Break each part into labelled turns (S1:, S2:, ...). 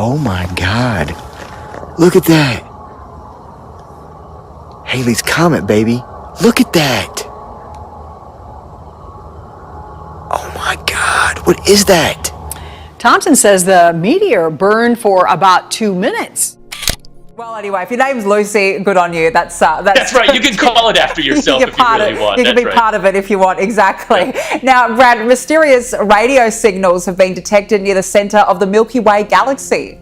S1: Oh my God. Look at that. Halley's Comet, baby. Look at that. Oh my God. What is that?
S2: Thompson says the meteor burned for about 2 minutes.
S3: Well, anyway, if your name's Lucy, good on you. That's
S4: right. You can call it after yourself if you really want.
S3: You can be part of it if you want, exactly. Now, Brad, mysterious radio signals have been detected near the centre of the Milky Way galaxy.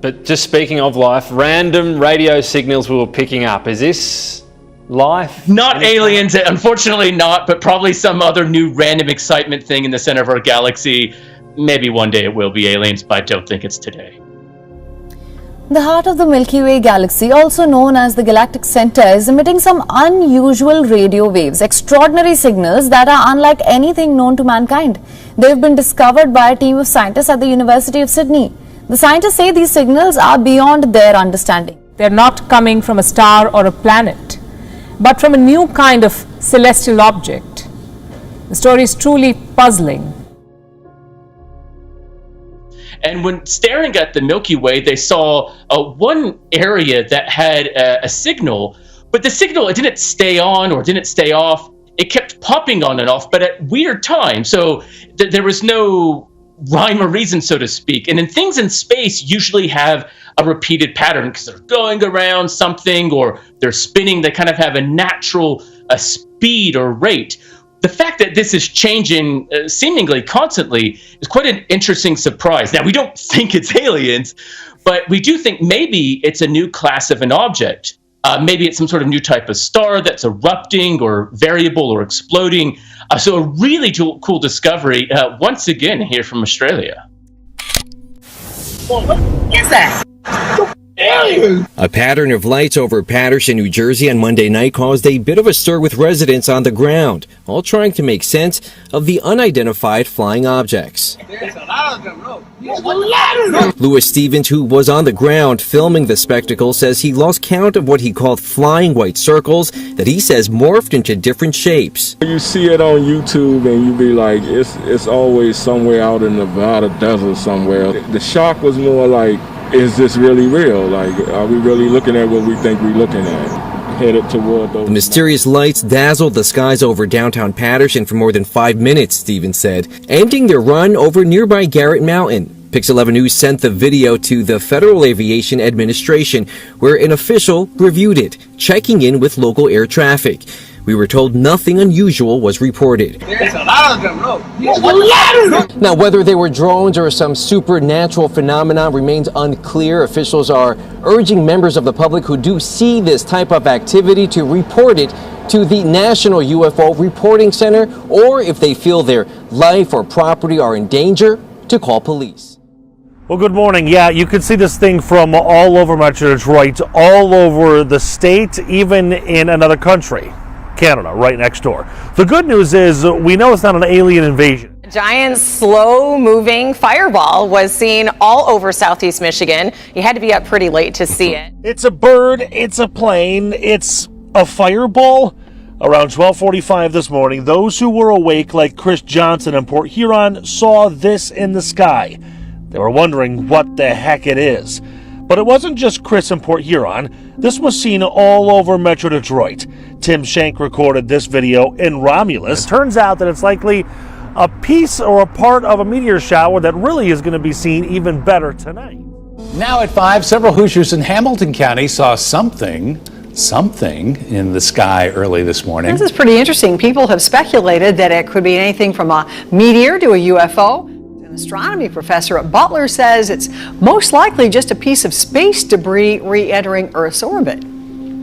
S5: But just speaking of life, random radio signals we were picking up. Is this life?
S4: Not aliens, unfortunately not, but probably some other new random excitement thing in the center of our galaxy. Maybe one day it will be aliens, but I don't think it's today.
S6: The heart of the Milky Way galaxy, also known as the galactic center, is emitting some unusual radio waves, extraordinary signals that are unlike anything known to mankind. They've been discovered by a team of scientists at the University of Sydney. The scientists say these signals are beyond their understanding.
S7: They're not coming from a star or a planet, but from a new kind of celestial object. The story is truly puzzling.
S4: And when staring at the Milky Way, they saw one area that had a signal, but the signal, it didn't stay on or didn't stay off. It kept popping on and off, but at weird times. So there was no rhyme or reason, so to speak. And then things in space usually have a repeated pattern because they're going around something or they're spinning. They kind of have a natural speed or rate. The fact that this is changing seemingly constantly is quite an interesting surprise. Now, we don't think it's aliens, but we do think maybe it's a new class of an object. Maybe it's some sort of new type of star that's erupting or variable or exploding. So a really cool discovery, once again, here from Australia.
S8: Well, what is that?
S9: A pattern of lights over Paterson, New Jersey on Monday night caused a bit of a stir with residents on the ground, all trying to make sense of the unidentified flying objects.
S8: There's a lot of them, no.
S9: Louis Stevens, who was on the ground filming the spectacle, says he lost count of what he called flying white circles that he says morphed into different shapes.
S10: You see it on YouTube and you be like, it's always somewhere out in Nevada desert somewhere. The shock was more like, is this really real? Like, are we really looking at what we think we're looking at? Headed toward those.
S9: The mysterious lights dazzled the skies over downtown Paterson for more than 5 minutes, Stevens said, ending their run over nearby Garrett Mountain. Pix 11 News sent the video to the Federal Aviation Administration, where an official reviewed it, checking in with local air traffic. We were told nothing unusual was reported.
S8: There's a lot of them, no.
S9: Now, whether they were drones or some supernatural phenomenon remains unclear. Officials are urging members of the public who do see this type of activity to report it to the National UFO Reporting Center, or if they feel their life or property are in danger, to call police.
S11: Well, good morning. Yeah, you can see this thing from all over Metro Detroit, all over the state, even in another country. Canada, right next door. The good news is we know it's not an alien invasion.
S12: A giant, slow-moving fireball was seen all over southeast Michigan. You had to be up pretty late to see it.
S11: It's a bird, it's a plane, it's a fireball. Around 12:45 this morning, those who were awake, like Chris Johnson in Port Huron, saw this in the sky. They were wondering what the heck it is. But it wasn't just Chris in Port Huron. This was seen all over Metro Detroit. Tim Shank recorded this video in Romulus. It turns out that it's likely a piece or a part of a meteor shower that really is going to be seen even better tonight.
S13: Now at 5, several Hoosiers in Hamilton County saw something in the sky early this morning.
S2: This is pretty interesting. People have speculated that it could be anything from a meteor to a UFO. An astronomy professor at Butler says it's most likely just a piece of space debris re-entering Earth's orbit.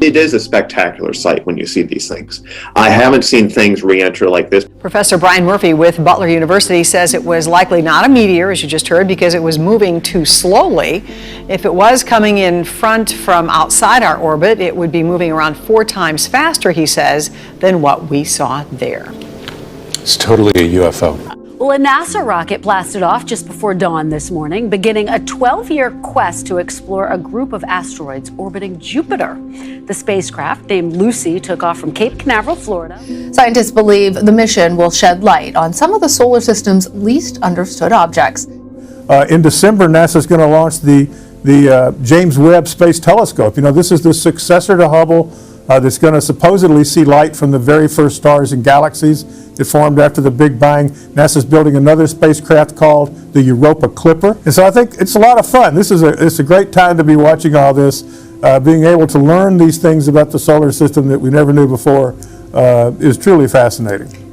S14: It is a spectacular sight when you see these things. I haven't seen things re-enter like this.
S2: Professor Brian Murphy with Butler University says it was likely not a meteor, as you just heard, because it was moving too slowly. If it was coming in front from outside our orbit, it would be moving around 4 times faster, he says, than what we saw there.
S13: It's totally a UFO.
S15: Well, a NASA rocket blasted off just before dawn this morning, beginning a 12-year quest to explore a group of asteroids orbiting Jupiter. The spacecraft, named Lucy, took off from Cape Canaveral, Florida.
S16: Scientists believe the mission will shed light on some of the solar system's least understood objects. In December, NASA's going to launch the James Webb Space Telescope. You know, this is the successor to Hubble that's going to supposedly see light from the very first stars and galaxies that formed after the Big Bang. NASA's building another spacecraft called the Europa Clipper. And so I think it's a lot of fun. It's a great time to be watching all this, being able to learn these things about the solar system that we never knew before is truly fascinating.